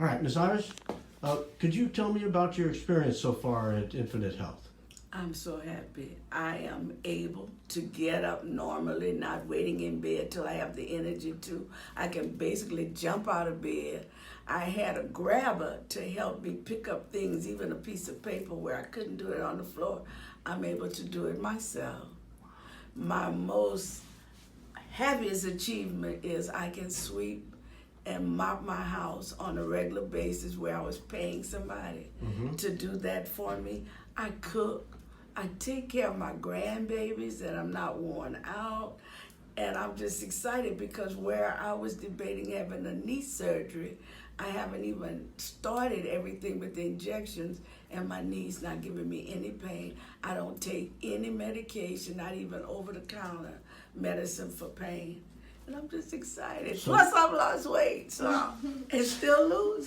All right, Ms. Iris, could you tell me about your experience so far at Infinite Health? I'm so happy. I am able to get up normally, not waiting in bed till I have the energy to. I can basically jump out of bed. I had a grabber to help me pick up things, even a piece of paper where I couldn't do it on the floor. I'm able to do it myself. My most happiest achievement is I can sweep and mop my house on a regular basis where I was paying somebody to do that for me. I cook. I take care of my grandbabies and I'm not worn out. And I'm just excited because where I was debating having a knee surgery, I haven't even started everything with the injections and my knee's not giving me any pain. I don't take any medication, not even over-the-counter medicine for pain. And I'm just excited. Plus, I've lost weight, so and still losing.